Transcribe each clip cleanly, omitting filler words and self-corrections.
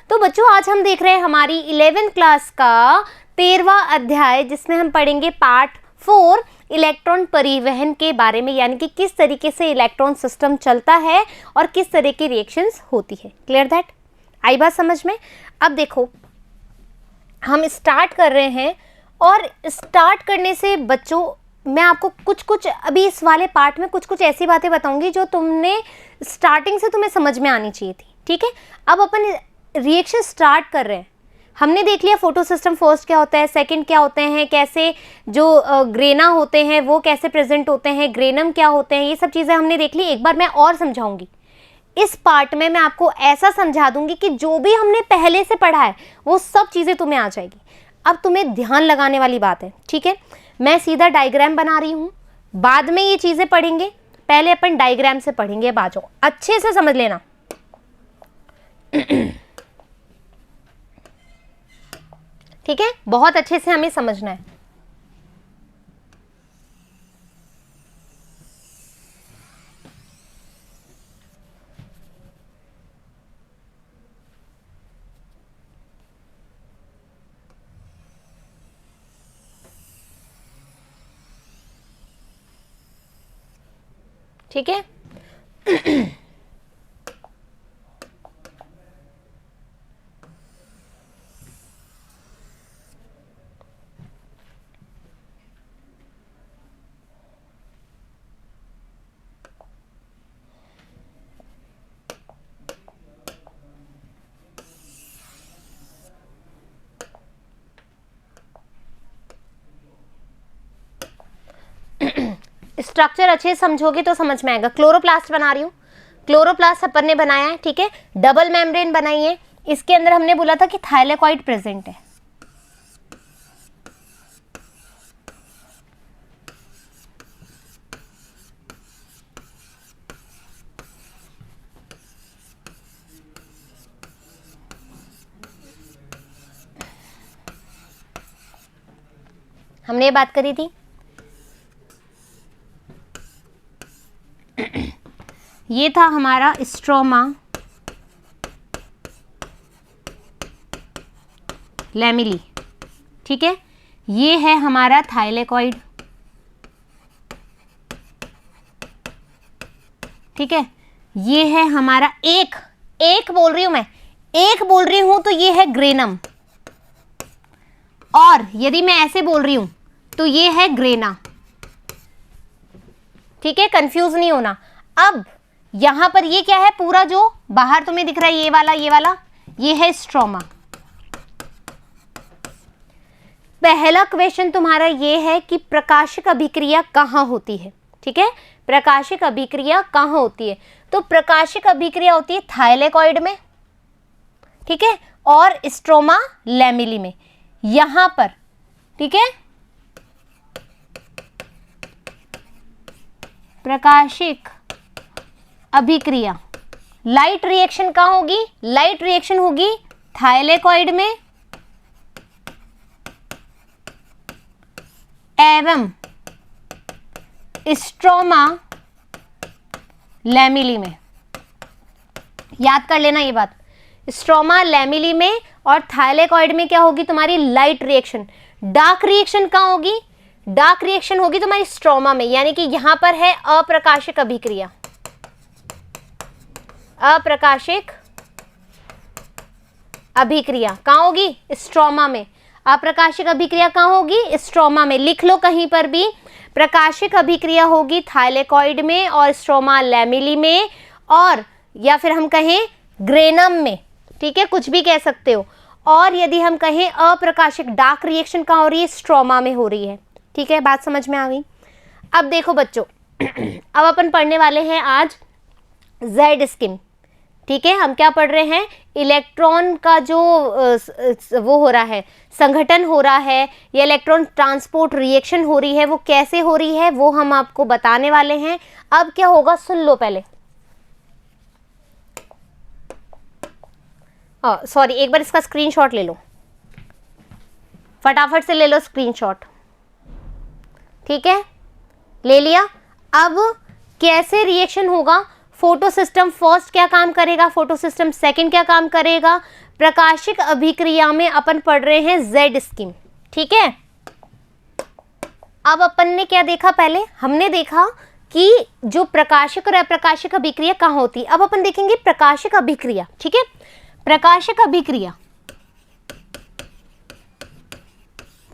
तो बच्चों आज हम देख रहे हैं हमारी 11th क्लास का 13वां अध्याय, जिसमें हम पढ़ेंगे पार्ट 4 इलेक्ट्रॉन परिवहन के बारे में, यानी कि किस तरीके से इलेक्ट्रॉन सिस्टम चलता है और किस तरह की रिएक्शंस होती है। Clear that? आई बात समझ में? अब देखो हम स्टार्ट कर रहे हैं और स्टार्ट करने से बच्चों मैं आपको कुछ अभी इस वाले पार्ट में कुछ ऐसी बातें बताऊंगी जो तुमने स्टार्टिंग से तुम्हें समझ में आनी चाहिए थी। ठीक है, अब अपन रिएक्शन स्टार्ट कर रहे हैं। हमने देख लिया फोटो सिस्टम फर्स्ट क्या होता है, सेकंड क्या होते हैं, कैसे जो ग्रेना होते हैं वो कैसे प्रेजेंट होते हैं, ग्रेनम क्या होते हैं, ये सब चीज़ें हमने देख ली। एक बार मैं और समझाऊंगी। इस पार्ट में मैं आपको ऐसा समझा दूंगी कि जो भी हमने पहले से पढ़ा है वो सब चीज़ें तुम्हें आ जाएगी। अब तुम्हें ध्यान लगाने वाली बात है, ठीक है? मैं सीधा डायग्राम बना रही हूँ, बाद में ये चीज़ें पढ़ेंगे, पहले अपन डायग्राम से पढ़ेंगे। अब आ जाओ, अच्छे से समझ लेना। ठीक है, बहुत अच्छे से हमें समझना है। ठीक है, स्ट्रक्चर अच्छे से समझोगे तो समझ में आएगा। क्लोरोप्लास्ट बना रही हूँ, क्लोरोप्लास्ट अपन ने बनाया है। ठीक है, डबल मेम्ब्रेन बनाई है। इसके अंदर हमने बोला था कि थाइलेकॉइड प्रेजेंट है। हमने ये बात करी थी। ये था हमारा स्ट्रोमा लैमिली। ठीक है, ये है हमारा थाइलेकॉइड। ठीक है, ये है हमारा एक बोल रही हूं मैं, एक बोल रही हूं तो ये है ग्रेनम, और यदि मैं ऐसे बोल रही हूं तो ये है ग्रेना। ठीक है, कंफ्यूज नहीं होना। अब यहां पर ये क्या है, पूरा जो बाहर तुम्हें दिख रहा है ये वाला ये है स्ट्रोमा। पहला क्वेश्चन तुम्हारा ये है कि प्रकाशिक अभिक्रिया कहां होती है। ठीक है, प्रकाशिक अभिक्रिया कहां होती है? तो प्रकाशिक अभिक्रिया होती है थाइलेकॉइड में, ठीक है, और स्ट्रोमा लैमिली में, यहां पर। ठीक है, प्रकाशिक अभिक्रिया लाइट रिएक्शन कहां होगी? लाइट रिएक्शन होगी थाइलेकॉइड में एवं स्ट्रोमा लैमिली में। याद कर लेना ये बात, स्ट्रोमा लैमिली में और थाइलेकॉइड में क्या होगी तुम्हारी? Light reaction. डार्क रिएक्शन कहां होगी? डार्क रिएक्शन होगी तुम्हारी स्ट्रोमा में, यानी कि यहां पर है अप्रकाशिक अभिक्रिया। अप्रकाशिक अभिक्रिया कहां होगी? स्ट्रोमा में। अप्रकाशिक अभिक्रिया कहां होगी? स्ट्रोमा में। लिख लो कहीं पर भी, प्रकाशिक अभिक्रिया होगी थाइलेकॉइड में और स्ट्रोमा लैमिली में, और या फिर हम कहें ग्रेनम में। ठीक है, कुछ भी कह सकते हो। और यदि हम कहें अप्रकाशिक डार्क रिएक्शन कहां हो रही है? स्ट्रोमा में हो रही है। ठीक है, बात समझ में आ गई? अब देखो बच्चों, अब अपन पढ़ने वाले हैं आज जेड स्किन। ठीक है, हम क्या पढ़ रहे हैं? इलेक्ट्रॉन का जो वो हो रहा है, संघटन हो रहा है, या इलेक्ट्रॉन ट्रांसपोर्ट रिएक्शन हो रही है, वो कैसे हो रही है वो हम आपको बताने वाले हैं। अब क्या होगा सुन लो पहले। सॉरी, एक बार इसका स्क्रीनशॉट ले लो, फटाफट से ले लो स्क्रीनशॉट। ठीक है, ले लिया। अब कैसे रिएक्शन होगा? फोटो सिस्टम फर्स्ट क्या काम करेगा, फोटो सिस्टम सेकंड क्या काम करेगा, प्रकाशिक अभिक्रिया में अपन पढ़ रहे हैं जेड स्कीम, ठीक है। अब अपन ने क्या देखा, पहले हमने देखा कि जो प्रकाशिक और अप्रकाशिक अभिक्रिया कहाँ होती है। अब अपन देखेंगे प्रकाशिक अभिक्रिया, ठीक है। प्रकाशिक अभिक्रिया,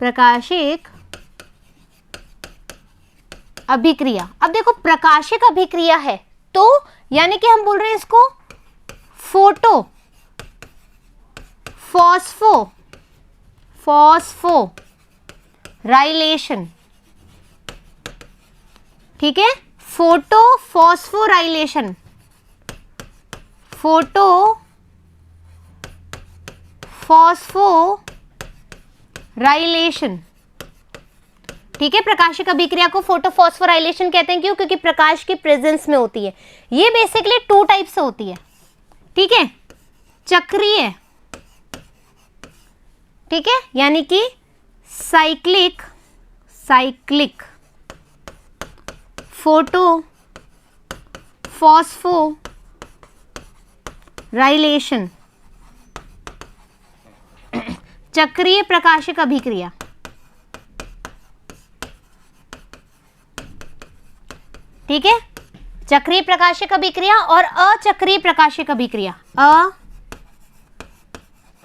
प्रकाशिक अभिक्रिया। अब देखो प्रकाशिक अभिक्रिया है तो यानी कि हम बोल रहे हैं इसको फोटो फॉस्फोराइलेशन, ठीक है। फोटो फॉस्फोराइलेशन, फोटो फॉस्फोराइलेशन, ठीक है। प्रकाशिक अभिक्रिया को फोटोफॉस्फोराइलेशन कहते हैं, क्यों? क्योंकि प्रकाश की प्रेजेंस में होती है। ये बेसिकली 2 टाइप से होती है, ठीक है। चक्रीय, ठीक है, यानी कि साइक्लिक फोटो फॉस्फोराइलेशन, चक्रीय प्रकाशिक अभिक्रिया, ठीक है। चक्रीय प्रकाशिक अभिक्रिया और अचक्रीय प्रकाशिक अभिक्रिया।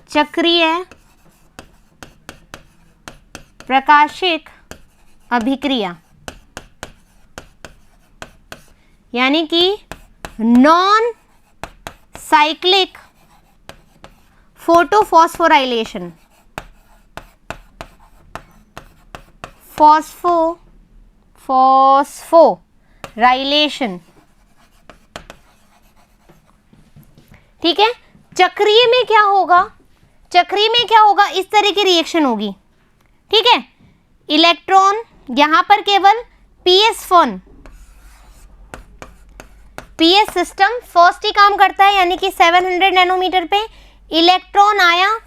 अचक्रीय प्रकाशिक अभिक्रिया यानी कि नॉन साइक्लिक फोटोफॉस्फोराइलेशन, फॉस्फोराइलेशन, ठीक है। चक्रीय में क्या होगा? चक्रीय में क्या होगा? इस तरह की रिएक्शन होगी, ठीक है। इलेक्ट्रॉन यहां पर केवल पीएस सिस्टम फर्स्ट ही काम करता है, यानी कि 700 नैनोमीटर पे इलेक्ट्रॉन आया,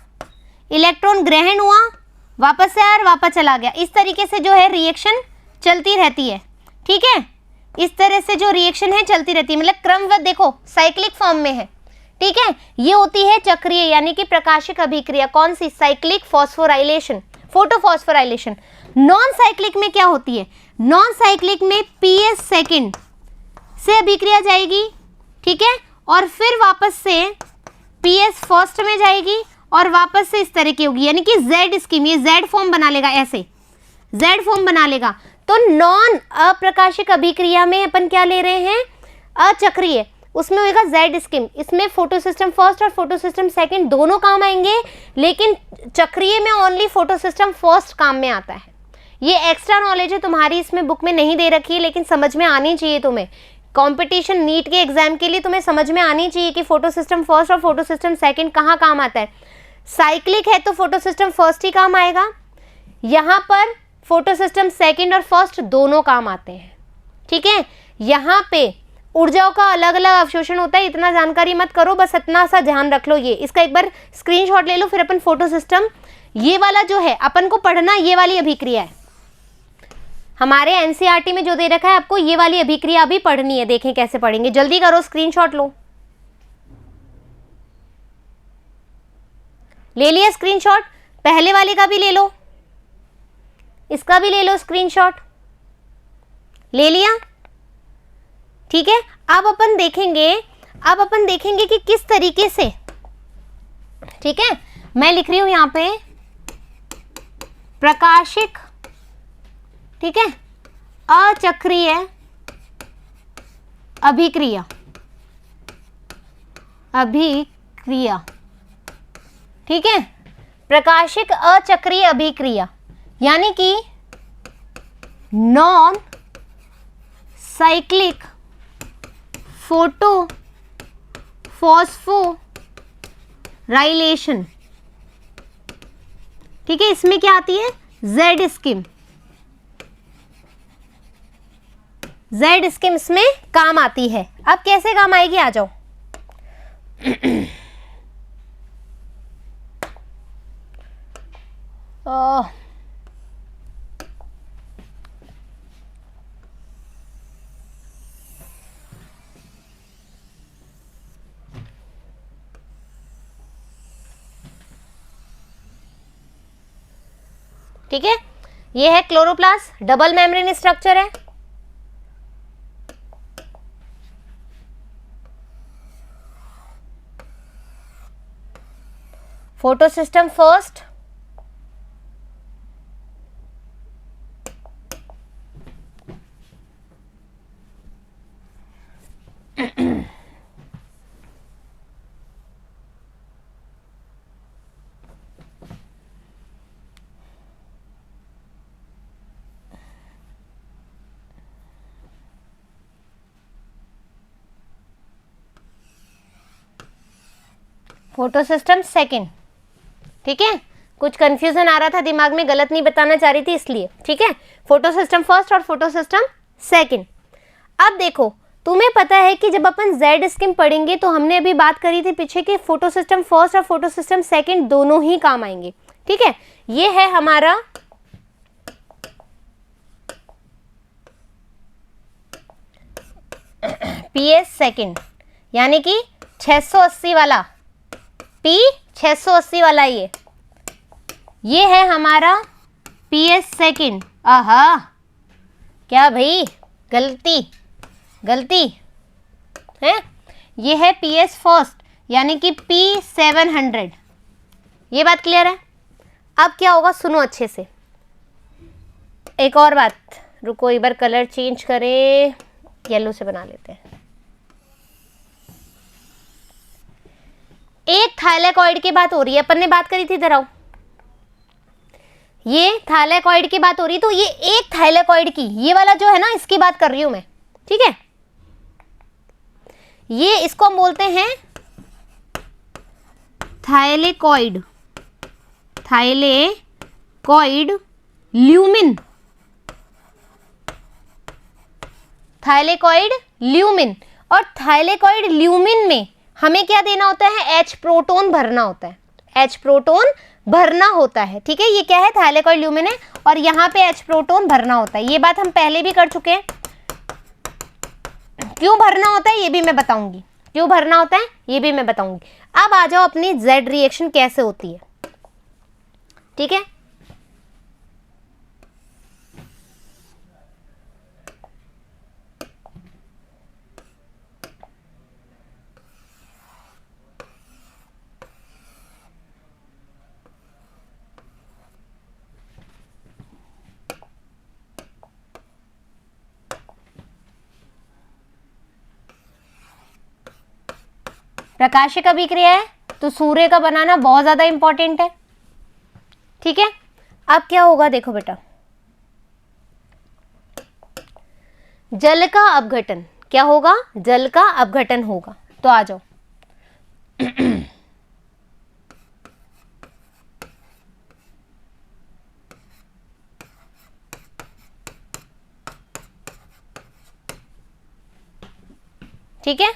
इलेक्ट्रॉन ग्रहण हुआ, वापस से आया और वापस चला गया। इस तरीके से जो है रिएक्शन चलती रहती है, ठीक है। इस तरह से जो रिएक्शन है चलती रहती है, मतलब क्रमबद्ध, देखो साइक्लिक फॉर्म में है, ठीक है। ये होती है चक्रीय यानी कि प्रकाशिक अभिक्रिया। कौन सी? Cyclic phosphorylation, photophosphorylation. Non cyclic में क्या होती है? नॉन साइक्लिक में पीएस सेकंड से अभिक्रिया जाएगी, ठीक है, और फिर वापस से पीएस फर्स्ट में जाएगी और वापस से इस तरह की होगी, यानी कि जेड स्कीम, ये जेड फॉर्म बना लेगा, ऐसे जेड फॉर्म बना लेगा। तो नॉन अप्रकाशिक अभिक्रिया में अपन क्या ले रहे हैं? अचक्रीय, उसमें होगा जेड स्कीम। इसमें फोटो सिस्टम फर्स्ट और फोटो सिस्टम सेकंड दोनों काम आएंगे, लेकिन चक्रीय में ओनली फोटो सिस्टम फर्स्ट काम में आता है। ये एक्स्ट्रा नॉलेज है तुम्हारी, इसमें बुक में नहीं दे रखी है, लेकिन समझ में आनी चाहिए तुम्हें। कंपटीशन नीट के एग्जाम के लिए तुम्हें समझ में आनी चाहिए कि फोटो सिस्टम फर्स्ट और फोटो सिस्टम सेकंड कहाँ काम आता है। साइक्लिक है तो फोटो सिस्टम फर्स्ट ही काम आएगा, यहाँ पर फोटो सिस्टम सेकंड और फर्स्ट दोनों काम आते हैं, ठीक है। यहाँ पे ऊर्जाओं का अलग अलग अवशोषण होता है, इतना जानकारी मत करो, बस इतना सा ध्यान रख लो। ये इसका एक बार स्क्रीनशॉट ले लो, फिर अपन फोटो सिस्टम, ये वाला जो है अपन को पढ़ना, ये वाली अभिक्रिया है हमारे एनसीईआरटी में जो दे रखा है, आपको ये वाली अभिक्रिया भी पढ़नी है। देखें कैसे पढ़ेंगे, जल्दी करो, स्क्रीनशॉट लो। ले लिया स्क्रीनशॉट? पहले वाले का भी ले लो, इसका भी ले लो स्क्रीनशॉट, ले लिया, ठीक है। अब अपन देखेंगे कि किस तरीके से, ठीक है। मैं लिख रही हूं यहां पे प्रकाशिक, ठीक है, अचक्रीय अभिक्रिया, ठीक है। प्रकाशिक अचक्रीय अभिक्रिया यानी कि नॉन साइक्लिक फोटो फॉस्फोराइलेशन, ठीक है। इसमें क्या आती है? जेड स्कीम, जेड स्कीम इसमें काम आती है। अब कैसे काम आएगी, आ जाओ। ठीक है, ये है क्लोरोप्लास्ट, डबल मेम्ब्रेन स्ट्रक्चर है। Photosystem first, photosystem second. ठीक है, कुछ कंफ्यूजन आ रहा था दिमाग में, गलत नहीं बताना चाह रही थी इसलिए। ठीक है, फोटोसिस्टम फर्स्ट और फोटोसिस्टम सेकंड। अब देखो, तुम्हें पता है कि जब अपन जेड स्कीम पढ़ेंगे तो हमने अभी बात करी थी पीछे कि फोटोसिस्टम फर्स्ट और फोटोसिस्टम सेकंड दोनों ही काम आएंगे। ठीक है, ये है हमारा पीएस सेकंड, यानी कि 680 वाला, पी 680 वाला, ये है हमारा पीएस सेकंड। आहा, क्या भाई, गलती है। ये है पीएस फर्स्ट, यानी कि P700। ये बात क्लियर है। अब क्या होगा, सुनो अच्छे से। एक और बात, रुको एक बार कलर चेंज करें, येलो से बना लेते हैं। एक थाइलेकॉइड की बात हो रही है, अपन ने बात करी थी, इधर आओ। ये थाइलेकॉइड की बात हो रही, तो ये एक थाइलेकॉइड की, ये वाला जो है ना, इसकी बात कर रही हूं मैं। ठीक है, ये इसको हम बोलते हैं thylakoid, thylakoid lumen, thylakoid lumen. और थाइलेकॉइड ल्यूमिन में हमें क्या देना होता है, H प्रोटोन भरना होता है, H प्रोटोन भरना होता है। ठीक है, ये क्या है, थाइलेकॉइड ल्यूमिन है और यहाँ पे H प्रोटोन भरना होता है। ये बात हम पहले भी कर चुके हैं। क्यों भरना होता है ये भी मैं बताऊंगी, क्यों भरना होता है ये भी मैं बताऊंगी। अब आ जाओ अपनी जेड रिएक्शन कैसे होती है। ठीक है, प्रकाशिक अभिक्रिया है तो सूर्य का बनाना बहुत ज्यादा इंपॉर्टेंट है। ठीक है, अब क्या होगा देखो बेटा, जल का अपघटन। क्या होगा, जल का अपघटन होगा। तो आ जाओ ठीक है,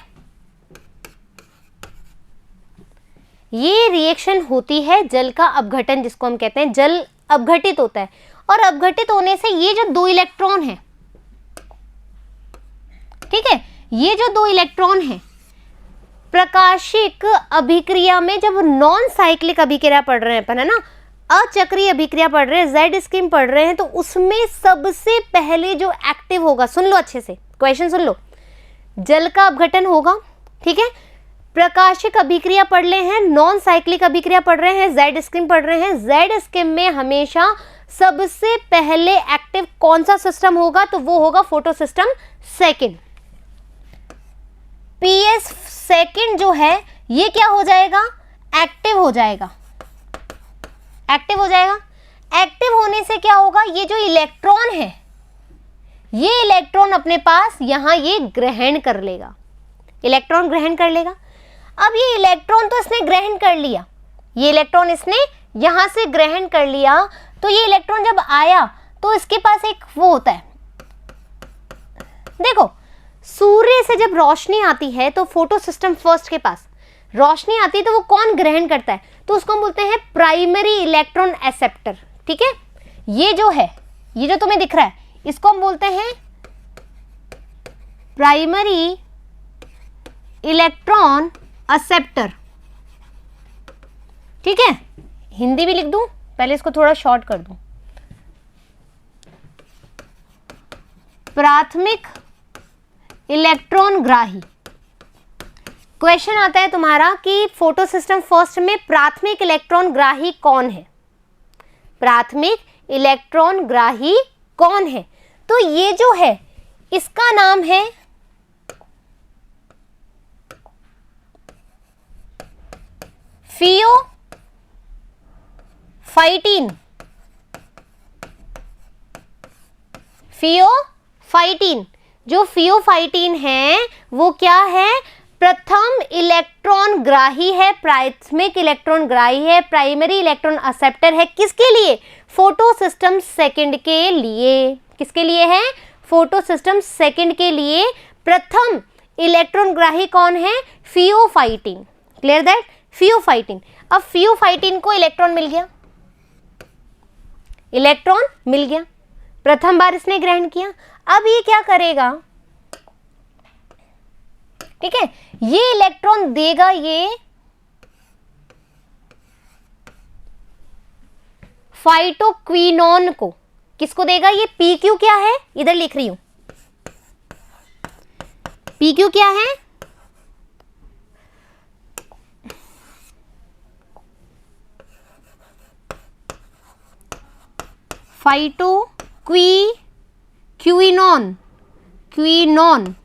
ये रिएक्शन होती है जल का अपघटन, जिसको हम कहते हैं जल अपघटित होता है। और अपघटित होने से ये जो दो इलेक्ट्रॉन है, ठीक है, ये जो दो इलेक्ट्रॉन है प्रकाशिक अभिक्रिया में, जब नॉन साइक्लिक अभिक्रिया पढ़ रहे हैं अपन, है ना, अचक्रीय अभिक्रिया पढ़ रहे हैं, जेड स्कीम पढ़ रहे हैं, तो उसमें सबसे पहले जो एक्टिव होगा, सुन लो अच्छे से, क्वेश्चन सुन लो, जल का अपघटन होगा। ठीक है, प्रकाशिक अभिक्रिया पढ़ रहे हैं, नॉन साइक्लिक अभिक्रिया पढ़ रहे हैं, जेड स्कीम पढ़ रहे हैं। जेड स्कीम में हमेशा सबसे पहले एक्टिव कौन सा सिस्टम होगा, तो वो होगा फोटोसिस्टम सेकंड। पीएस सेकंड जो है ये क्या हो जाएगा, एक्टिव हो जाएगा, एक्टिव हो जाएगा। एक्टिव होने से क्या होगा, ये जो इलेक्ट्रॉन है, ये इलेक्ट्रॉन अपने पास यहां ये ग्रहण कर लेगा, इलेक्ट्रॉन ग्रहण कर लेगा। अब ये इलेक्ट्रॉन तो इसने ग्रहण कर लिया, ये इलेक्ट्रॉन इसने यहां से ग्रहण कर लिया, तो ये इलेक्ट्रॉन जब आया तो इसके पास एक वो होता है, देखो सूर्य से जब रोशनी आती है तो फोटोसिस्टम फर्स्ट के पास रोशनी आती है, तो वो कौन ग्रहण करता है, तो उसको हम बोलते हैं प्राइमरी इलेक्ट्रॉन एक्सेप्टर। ठीक है, ये जो है, ये जो तुम्हें दिख रहा है, इसको हम बोलते हैं प्राइमरी इलेक्ट्रॉन एक्सेप्टर। ठीक है, हिंदी भी लिख दूं, पहले इसको थोड़ा शॉर्ट कर दूं, प्राथमिक इलेक्ट्रॉन ग्राही। क्वेश्चन आता है तुम्हारा कि फोटो सिस्टम फर्स्ट में प्राथमिक इलेक्ट्रॉन ग्राही कौन है, प्राथमिक इलेक्ट्रॉन ग्राही कौन है। तो ये जो है इसका नाम है फियोफाइटिन। फियोफाइटिन, जो फियोफाइटिन है वो क्या है, प्रथम इलेक्ट्रॉन ग्राही है, प्राथमिक इलेक्ट्रॉन ग्राही है, प्राइमरी इलेक्ट्रॉन एक्सेप्टर है। किसके लिए, फोटो सिस्टम सेकंड के लिए। किसके लिए है, फोटो सिस्टम सेकंड के लिए प्रथम इलेक्ट्रॉन ग्राही कौन है, फियोफाइटिन। Clear that, pheophytin. अब फियोफाइटिन को इलेक्ट्रॉन मिल गया, इलेक्ट्रॉन मिल गया, प्रथम बार इसने ग्रहण किया। अब ये क्या करेगा, ठीक है, ये इलेक्ट्रॉन देगा ये फाइटोक्विनोन को। किसको देगा, ये पी क्यू क्या है, इधर लिख रही हूं, पी क्यू क्या है, फाइटोक्विनोन, क्विनोन,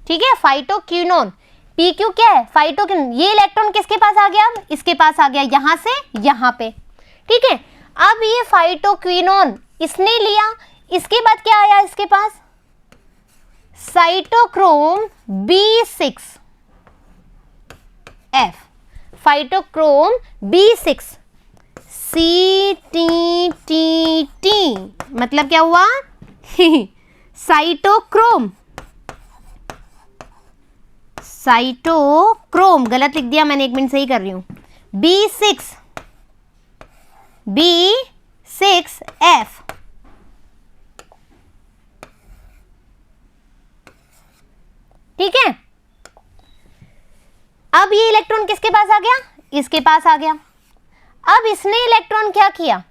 ठीक है, फाइटोक्विनोन। पी क्यू क्या है, फाइटोक्विनोन। ये इलेक्ट्रॉन किसके पास आ गया, अब इसके पास आ गया, यहां से यहां पे, ठीक है। अब ये फाइटोक्विनोन इसने लिया, इसके बाद क्या आया इसके पास, cytochrome B6F, phytochrome B6 CTTT, मतलब क्या हुआ साइटोक्रोम, साइटोक्रोम, गलत लिख दिया मैंने, 1 मिनट सही कर रही हूं, B6F, ठीक है। अब ये इलेक्ट्रॉन किसके पास आ गया, इसके पास आ गया। अब इसने इलेक्ट्रॉन क्या किया,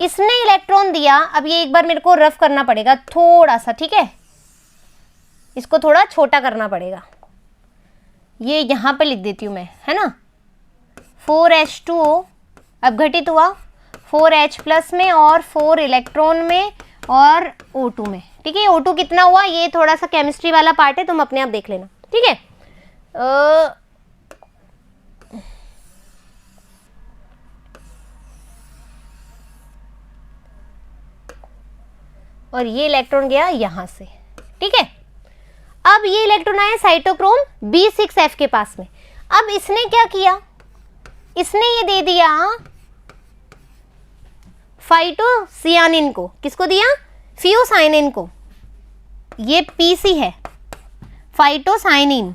इसने इलेक्ट्रॉन दिया। अब ये एक बार मेरे को रफ करना पड़ेगा थोड़ा सा, ठीक है, इसको थोड़ा छोटा करना पड़ेगा, ये यहां पे लिख देती हूं मैं, है ना। 4H2O अब घटित हुआ 4H+ में और 4 इलेक्ट्रॉन में और O2 में, ठीक है। O2 कितना हुआ, ये थोड़ा सा केमिस्ट्री वाला पार्ट है, तुम अपने आप देख लेना, ठीक है। और ये इलेक्ट्रॉन गया यहां से, ठीक है। अब ये इलेक्ट्रॉन आया साइटोक्रोम B6F के पास में। अब इसने क्या किया, इसने ये दे दिया फाइटोसियानिन को। किसको दिया, फियोसाइनिन को। ये PC है, फाइटोसाइनिन,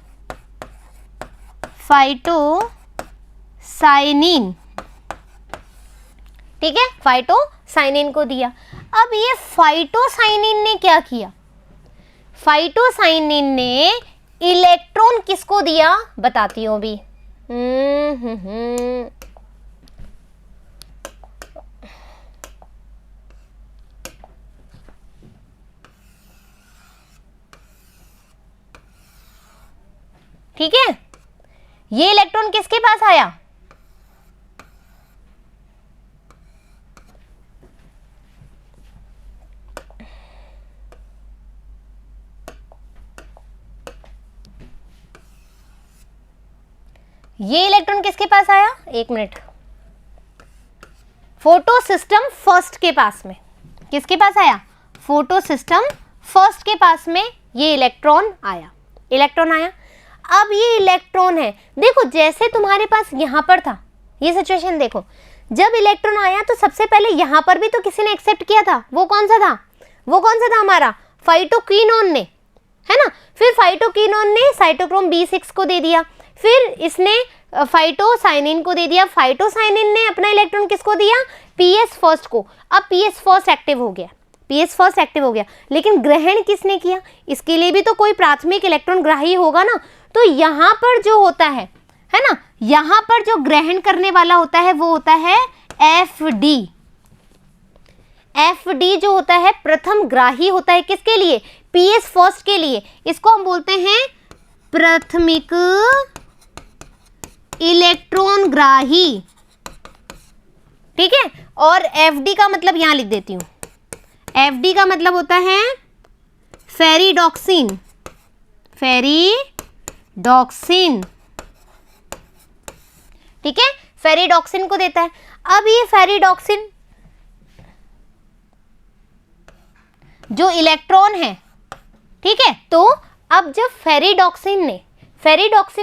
फाइटोसाइनिन, ठीक है, फाइटोसाइनिन को दिया। अब ये फाइटोसाइनिन ने क्या किया, फाइटोसाइनिन ने इलेक्ट्रॉन किसको दिया, बताती हूं अभी। ठीक है, ये इलेक्ट्रॉन किसके पास आया, ये इलेक्ट्रॉन किसके पास आया, 1 मिनट, फोटो सिस्टम फर्स्ट के पास में। किसके पास आया, फोटो सिस्टम फर्स्ट के पास में ये इलेक्ट्रॉन आया, इलेक्ट्रॉन आया। अब ये इलेक्ट्रॉन है, देखो जैसे तुम्हारे पास यहां पर था, ये सिचुएशन देखो, जब इलेक्ट्रॉन आया तो सबसे पहले यहां पर भी तो किसी ने एक्सेप्ट किया था, वो कौन सा था, वो कौन सा था हमारा, फाइटोक्विनोन ने, है ना। फिर फाइटोक्विनोन ने साइटोक्रोम B6 को दे दिया, फिर इसने फाइटोसाइनिन को दे दिया, फाइटोसाइनिन ने अपना इलेक्ट्रॉन किसको दिया, PS फर्स्ट को। अब PS फर्स्ट एक्टिव हो गया, PS फर्स्ट एक्टिव हो गया, लेकिन ग्रहण किसने किया, इसके लिए भी तो कोई प्राथमिक इलेक्ट्रॉन ग्राही होगा ना। तो यहाँ पर जो होता है ना, यहाँ पर जो ग्रहण करने वाला होता है वो होता है FD। FD जो होता है प्रथम ग्राही होता है किसके लिए, PS फर्स्ट के लिए, इसको हम बोलते हैं प्राथमिक इलेक्ट्रॉन ग्राही, ठीक है। और FD का मतलब यहां लिख देती हूं, FD का मतलब होता है फेरिडॉक्सिन, फेरिडॉक्सिन, ठीक है, फेरिडॉक्सिन को देता है। अब ये फेरिडॉक्सिन जो इलेक्ट्रॉन है, ठीक है, तो अब जब फेरिडॉक्सिन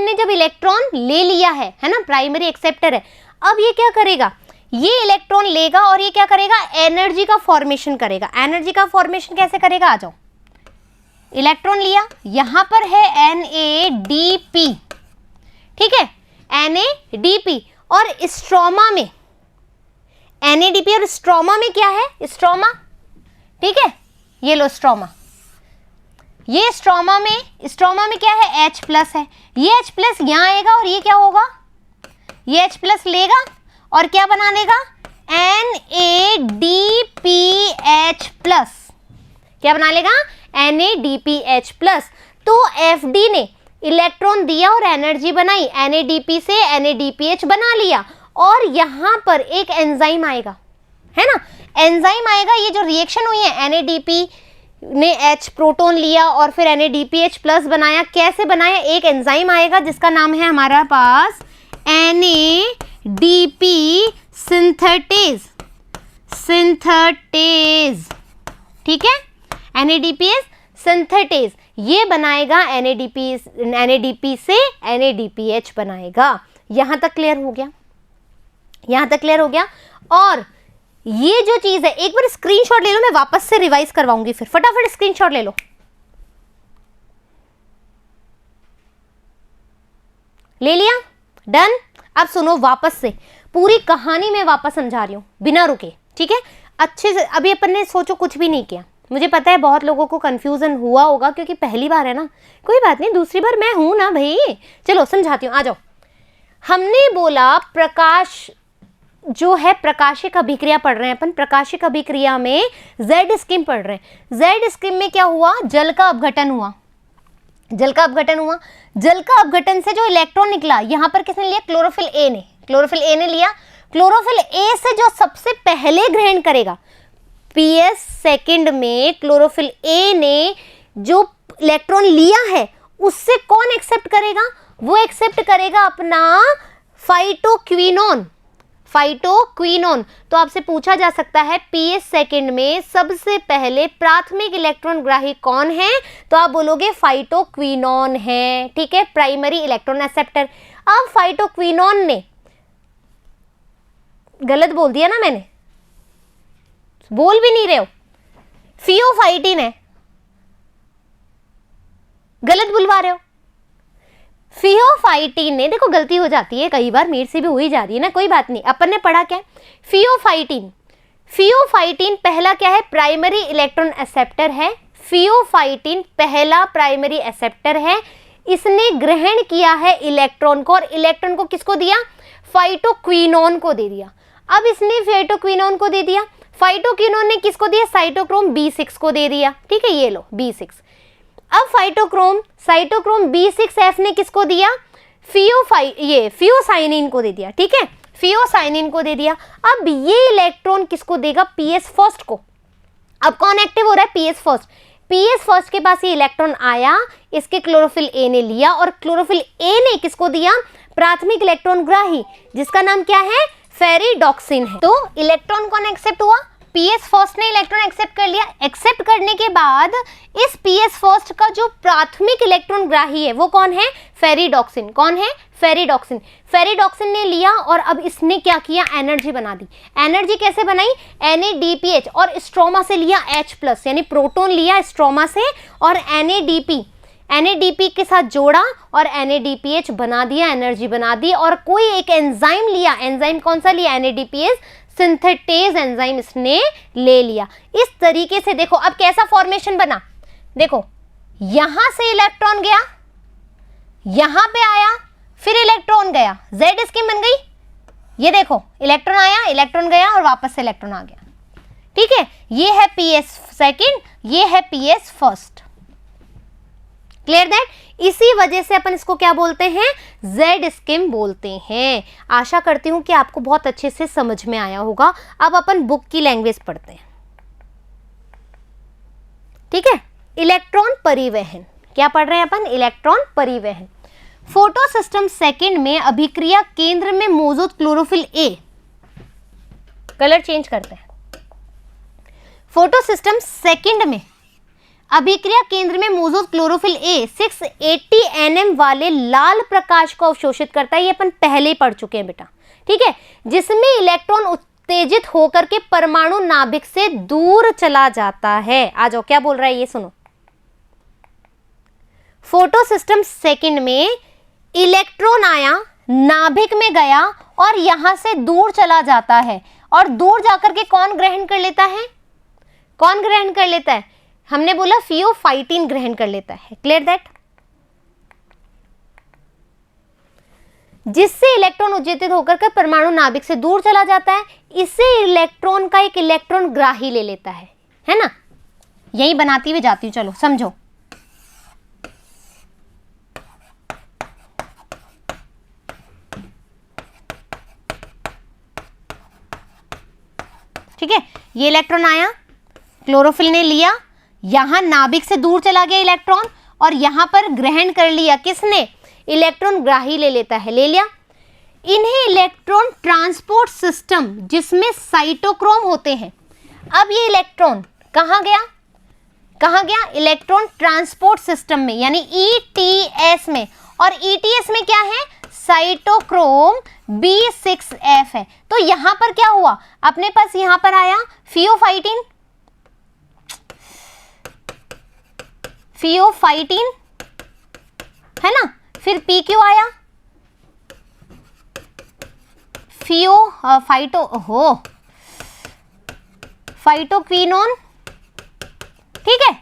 ने जब इलेक्ट्रॉन ले लिया है ना, प्राइमरी एक्सेप्टर है, अब ये क्या करेगा, ये इलेक्ट्रॉन लेगा और ये क्या करेगा, एनर्जी का फॉर्मेशन करेगा। एनर्जी का फॉर्मेशन कैसे करेगा, आ जाओ, इलेक्ट्रॉन लिया, यहां पर है NADP, ठीक है, NADP, और स्ट्रोमा में NADP और स्ट्रोमा में क्या है, स्ट्रोमा, ठीक है, ये लो स्ट्रोमा, ये स्ट्रोमा में क्या है, H प्लस है, ये H प्लस यहां आएगा और ये क्या होगा, ये H प्लस लेगा और क्या बना लेगा, NADPH प्लस, क्या बना लेगा, NADPH प्लस। तो FD ने इलेक्ट्रॉन दिया और एनर्जी बनाई, NADP से NADPH बना लिया, और यहां पर एक एंजाइम आएगा, है ना, एंजाइम आएगा, ये जो रिएक्शन हुई है, NADP ने H प्रोटॉन लिया और फिर NADPH प्लस बनाया, कैसे बनाया, एक एंजाइम आएगा जिसका नाम है हमारा पास NADP सिंथेटेज, ठीक है, NADPH सिंथेटेज, ये बनाएगा NADP से NADPH बनाएगा। यहां तक क्लियर हो गया, यहां तक क्लियर हो गया। और ये जो चीज है, एक बार स्क्रीनशॉट ले लो, मैं वापस से रिवाइज करवाऊंगी, फिर फटाफट स्क्रीनशॉट ले लो, ले लिया, डन। अब सुनो वापस से, पूरी कहानी मैं वापस समझा रही हूं बिना रुके, ठीक है, अच्छे से। अभी अपन ने सोचो कुछ भी नहीं किया, मुझे पता है बहुत लोगों को कंफ्यूजन हुआ होगा क्योंकि पहली बार है ना, कोई बात नहीं, दूसरी बार मैं हूं ना भाई, चलो समझाती हूं, आ जाओ। हमने बोला प्रकाश जो है, प्रकाशिक अभिक्रिया पढ़ रहे हैं अपन, प्रकाशिक अभिक्रिया में Z स्कीम पढ़ रहे हैं। Z स्कीम में क्या हुआ, जल का अपघटन हुआ, जल का अपघटन हुआ, जल का अपघटन से जो इलेक्ट्रॉन निकला, यहां पर किसने लिया, क्लोरोफिल ए ने लिया। क्लोरोफिल ए से जो सबसे पहले ग्रहण करेगा, PS सेकंड में क्लोरोफिल ए ने जो इलेक्ट्रॉन लिया है उससे कौन एक्सेप्ट करेगा, वो एक्सेप्ट करेगा अपना फाइटोक्विनोन, तो आपसे पूछा जा सकता है PS सेकंड में सबसे पहले प्राथमिक इलेक्ट्रॉन ग्राही कौन है, तो आप बोलोगे फाइटोक्विनोन है, ठीक है, प्राइमरी इलेक्ट्रॉन एक्सेप्टर। अब फाइटोक्विनोन ने, गलत बोल दिया ना मैंने, बोल भी नहीं रहे हो, फियोफाइटिन है, गलत बुलवा रहे हो। फियोफाइटिन ने, देखो गलती हो जाती है कई बार, मेरे से भी हो ही जा रही है ना, कोई बात नहीं, अपन ने पढ़ा क्या है, फियोफाइटिन पहला क्या है, प्राइमरी इलेक्ट्रॉन एक्सेप्टर है। फियोफाइटिन पहला प्राइमरी एक्सेप्टर है, इसने ग्रहण किया है इलेक्ट्रॉन को, और इलेक्ट्रॉन को किसको दिया, फाइटोक्विनोन को दे दिया। अब इसने फाइटोक्विनोन को दे दिया, फाइटोक्विनोन ने किसको दिया, साइटोक्रोम B6 को दे दिया, ठीक है, ये लो B6। अब साइटोक्रोम B6F ने किसको दिया, फियोसाइनिन को दे दिया, ठीक है, फियोसाइनिन को दे दिया। अब ये इलेक्ट्रॉन किसको देगा, PS फर्स्ट को। अब कौन एक्टिव हो रहा है, PS फर्स्ट के पास ये इलेक्ट्रॉन आया, इसके क्लोरोफिल ए ने लिया, और क्लोरोफिल ए ने किसको दिया, प्राथमिक इलेक्ट्रॉन ग्राही, जिसका नाम क्या है, फेरिडॉक्सिन है। तो इलेक्ट्रॉन कौन एक्सेप्ट हुआ, PS फर्स्ट ने इलेक्ट्रॉन एक्सेप्ट कर लिया। एक्सेप्ट करने के बाद इस PS फर्स्ट का जो प्राथमिक इलेक्ट्रॉन ग्राही है वो कौन है, फेरिडॉक्सिन। कौन है, फेरिडॉक्सिन। फेरिडॉक्सिन ने लिया और अब इसने क्या किया, एनर्जी बना दी। एनर्जी कैसे बनाई, NADPH, और स्ट्रोमा से लिया H प्लस, यानी प्रोटॉन लिया स्ट्रोमा से, और NADP के साथ जोड़ा और NADPH बना दिया, एनर्जी बना दी। और कोई एक एंजाइम लिया, एंजाइम कौन सा लिया, NADPH सिंथेटेज एंजाइम इसने ले लिया। इस तरीके से देखो अब कैसा फॉर्मेशन बना, देखो यहां से इलेक्ट्रॉन गया, यहां पे आया, फिर इलेक्ट्रॉन गया, Z स्कीम बन गई। ये देखो इलेक्ट्रॉन आया, इलेक्ट्रॉन गया और वापस से इलेक्ट्रॉन आ गया। ठीक है, ये है PS सेकंड, ये है PS फर्स्ट। Clear that? इसी वजह से अपन इसको क्या बोलते हैं, जेड स्किम बोलते हैं। आशा करती हूं कि आपको बहुत अच्छे से समझ में आया होगा। अब अपन बुक की लैंग्वेज पढ़ते हैं, ठीक है। इलेक्ट्रॉन परिवहन, क्या पढ़ रहे हैं अपन, इलेक्ट्रॉन परिवहन। फोटो सिस्टम सेकंड में अभिक्रिया केंद्र में मौजूद क्लोरोफिल ए, कलर चेंज करते हैं। फोटो सिस्टम सेकंड में अभिक्रिया केंद्र में मौजूद क्लोरोफिल ए 680 nm वाले लाल प्रकाश को अवशोषित करता है। ये अपन पहले ही पढ़ चुके हैं बेटा, ठीक है, जिसमें इलेक्ट्रॉन उत्तेजित होकर के परमाणु नाभिक से दूर चला जाता है। आ जाओ, क्या बोल रहा है ये सुनो। फोटो सिस्टम सेकंड में इलेक्ट्रॉन आया, नाभिक में गया और यहां से दूर चला जाता है, और दूर जाकर के कौन ग्रहण कर लेता है, कौन ग्रहण कर लेता है, हमने बोला फियोफाइटिन ग्रहण कर लेता है। Clear that? जिससे इलेक्ट्रॉन उत्तेजित होकर के परमाणु नाभिक से दूर चला जाता है, इसे इलेक्ट्रॉन का एक इलेक्ट्रॉन ग्राही ले लेता है ना। यही बनाती हुई जाती हूं, चलो समझो। ठीक है, ये इलेक्ट्रॉन आया, क्लोरोफिल ने लिया, यहां नाभिक से दूर चला गया इलेक्ट्रॉन, और यहां पर ग्रहण कर लिया किसने, इलेक्ट्रॉन ग्राही ले लेता है, ले लिया। इन्हें इलेक्ट्रॉन ट्रांसपोर्ट सिस्टम जिसमें साइटोक्रोम होते हैं। अब ये इलेक्ट्रॉन कहां गया, कहां गया, इलेक्ट्रॉन ट्रांसपोर्ट सिस्टम में, यानी ETS में। और ETS में क्या है, साइटोक्रोम B6F है। तो यहां पर क्या हुआ, अपने पास यहां पर आया फियोफाइटिन, फियोफाइटिन है ना, फिर P क्यों आया, फाइटोक्विनोन, ठीक है।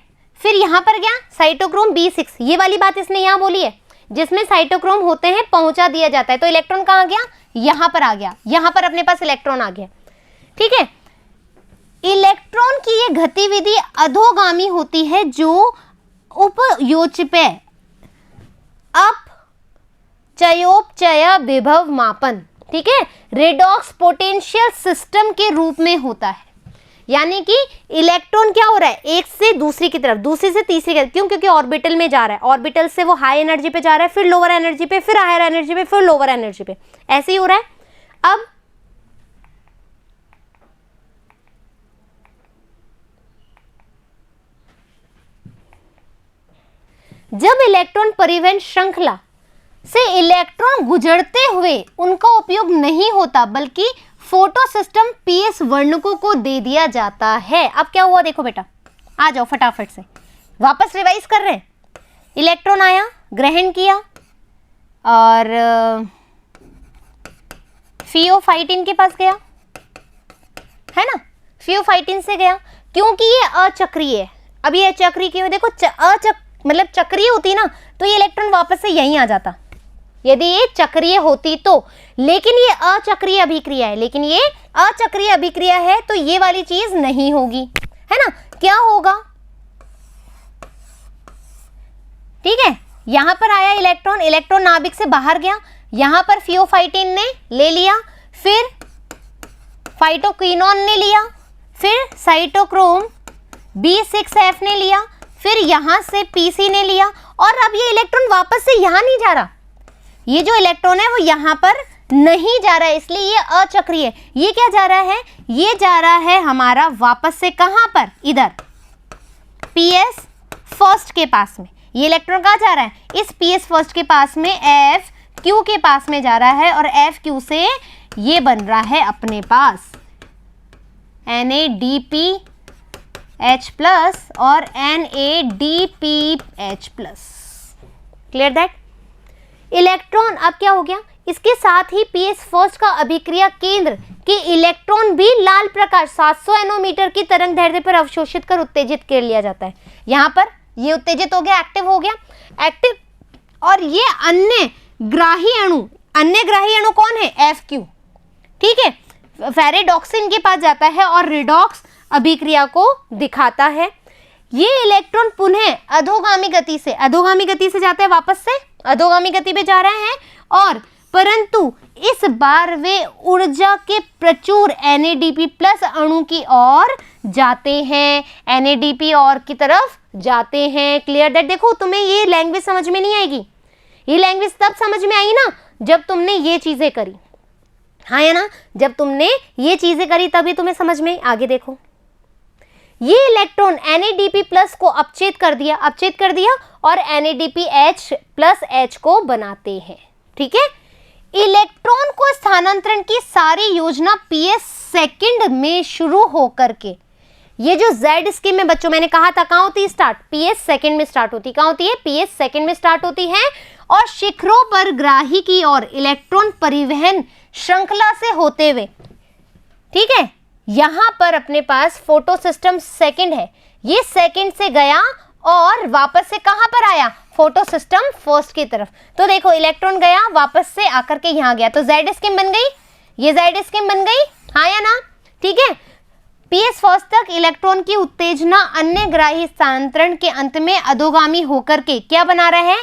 फिर यहां पर गया साइटोक्रोम B6, ये वाली बात इसने यहां बोली है, जिसमें साइटोक्रोम होते हैं पहुंचा दिया जाता है। तो इलेक्ट्रॉन कहां गया, यहां पर आ गया, यहां पर अपने पास इलेक्ट्रॉन आ गया, ठीक है। इलेक्ट्रॉन की ये गतिविधि अधोगामी होती है, जो उपयोजपय अपचयोपचय विभव मापन, ठीक है, रेडॉक्स पोटेंशियल सिस्टम के रूप में होता है। यानी कि इलेक्ट्रॉन क्या हो रहा है, एक से दूसरी की तरफ, दूसरी से तीसरी की तरफ, क्यों, क्योंकि ऑर्बिटल में जा रहा है, ऑर्बिटल से वो हाई एनर्जी पे जा रहा है, फिर लोअर एनर्जी पे, फिर हायर एनर्जी पे, फिर लोअर एनर्जी पे, ऐसे ही हो रहा है। अब जब इलेक्ट्रॉन परिवहन श्रृंखला से इलेक्ट्रॉन गुजरते हुए उनका उपयोग नहीं होता, बल्कि फोटो सिस्टम PS वर्णकों को दे दिया जाता है। अब क्या हुआ देखो बेटा, आ जाओ फटाफट से, वापस रिवाइज कर रहे हैं। इलेक्ट्रॉन आया, ग्रहण किया, और फियोफाइटिन के पास गया, है ना, फियोफाइटिन से गया, क्योंकि ये अचक्रीय है। अब ये चक्रीय क्यों, देखो मतलब चक्रीय होती ना तो ये इलेक्ट्रॉन वापस से यहीं आ जाता, यदि ये चक्रीय होती तो। लेकिन ये अचक्रीय अभिक्रिया है, लेकिन ये अचक्रीय अभिक्रिया है, तो ये वाली चीज नहीं होगी, है ना। क्या होगा, ठीक है, यहां पर आया इलेक्ट्रॉन, इलेक्ट्रॉन नाभिक से बाहर गया, यहां पर फियोफाइटिन ने ले लिया, फिर फाइटोक्विनोन ने लिया, फिर साइटोक्रोम B6F ने लिया, फिर यहां से PC ने लिया, और अब ये इलेक्ट्रॉन वापस से यहां नहीं जा रहा, ये जो इलेक्ट्रॉन है वो यहां पर नहीं जा रहा है, इसलिए ये अचक्रीय है। ये क्या जा रहा है, ये जा रहा है हमारा वापस से कहां पर, इधर PS फर्स्ट के पास में। ये इलेक्ट्रॉन कहां जा रहा है, इस PS फर्स्ट के पास में, FQ के पास में जा रहा है, और FQ से ये बन रहा है अपने पास NADPH+ और NADPH+। Clear that? इलेक्ट्रॉन अब क्या हो गया, इसके साथ ही PS फर्स्ट का अभिक्रिया केंद्र के इलेक्ट्रॉन भी लाल प्रकाश 700 नैनोमीटर की तरंग दैर्ध्य पर अवशोषित कर उत्तेजित कर लिया जाता है। यहां पर ये उत्तेजित हो गया, एक्टिव हो गया, एक्टिव, और ये अन्य ग्राही अणु कौन है, FQ, ठीक है, फेरेडॉक्सिन के पास जाता है और रिडॉक्स अभिक्रिया को दिखाता है। ये इलेक्ट्रॉन पुनः अधोगामी गति से जाता है, वापस से अधोगामी गति पे जा रहे हैं, और परंतु इस बार वे ऊर्जा के प्रचुर NADP+ अणु की ओर जाते हैं, NADP और की तरफ जाते हैं। Clear that? देखो तुम्हें ये लैंग्वेज समझ में नहीं आएगी, ये लैंग्वेज तब समझ में आई ना जब तुमने ये चीजें करी, हाँ या ना? जब तुमने ये चीजें करी तभी तुम्हें समझ में। आगे देखो, ये इलेक्ट्रॉन NADP+ को अपचेत कर दिया और NADPH+H को बनाते हैं। ठीक है, इलेक्ट्रॉन को स्थानांतरण की सारी योजना PS सेकंड में शुरू होकर के, ये जो Z स्कीम में बच्चों मैंने कहा था कहाँ होती है स्टार्ट? PS सेकंड में स्टार्ट होती। कहाँ होती है? PS सेकंड में स्टार्ट होती है, और शिखरों पर ग्राही की और इलेक्ट्रॉन परिवहन श्रृंखला से होते हुए, ठीक है, यहां पर अपने पास फोटो सिस्टम सेकंड है, ये सेकंड से गया और वापस से कहां पर आया? फोटो सिस्टम फर्स्ट की तरफ। तो देखो इलेक्ट्रॉन गया, वापस से आकर के यहां गया, तो Z स्कीम बन गई, ये Z स्कीम बन गई, हाँ या ना? ठीक है, PS फर्स्ट तक इलेक्ट्रॉन की उत्तेजना अन्य ग्राही स्थानांतरण के अंत में अधोगामी होकर के क्या बना रहा है?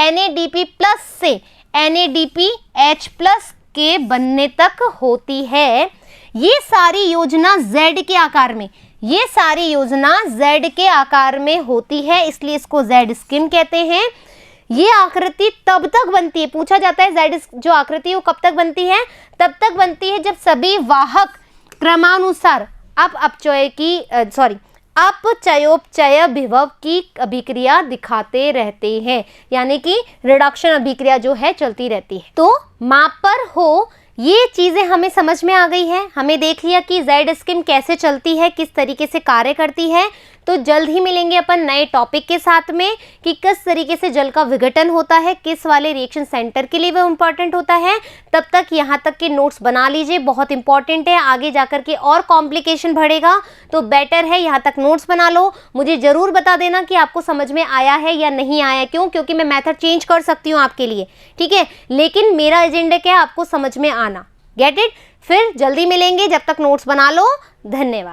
NADP+ से NADPH+ के बनने तक होती है। ये सारी योजना Z के आकार में, ये सारी योजना Z के आकार में होती है, इसलिए इसको Z स्कीम कहते हैं। ये आकृति तब तक बनती है, पूछा जाता है Z जो आकृति है वो कब तक बनती है? तब तक बनती है जब सभी वाहक क्रमानुसार अपचयोपचय विभव की अभिक्रिया दिखाते रहते हैं, यानी कि रिडक्शन अभिक्रिया जो है चलती रहती है। तो मापर हो, ये चीजें हमें समझ में आ गई है, हमें देख लिया कि Z स्कीम कैसे चलती है, किस तरीके से कार्य करती है। तो जल्द ही मिलेंगे अपन नए टॉपिक के साथ में कि किस तरीके से जल का विघटन होता है, किस वाले रिएक्शन सेंटर के लिए वो इम्पॉर्टेंट होता है। तब तक यहाँ तक के नोट्स बना लीजिए, बहुत इंपॉर्टेंट है, आगे जाकर के और कॉम्प्लिकेशन बढ़ेगा, तो बेटर है यहाँ तक नोट्स बना लो। मुझे ज़रूर बता देना कि आपको समझ में आया है या नहीं आया। क्यों? क्योंकि मैं मेथड चेंज कर सकती हूँ आपके लिए, ठीक है, लेकिन मेरा एजेंडा क्या है? आपको समझ में आना। Get it? फिर जल्दी मिलेंगे, जब तक नोट्स बना लो। धन्यवाद।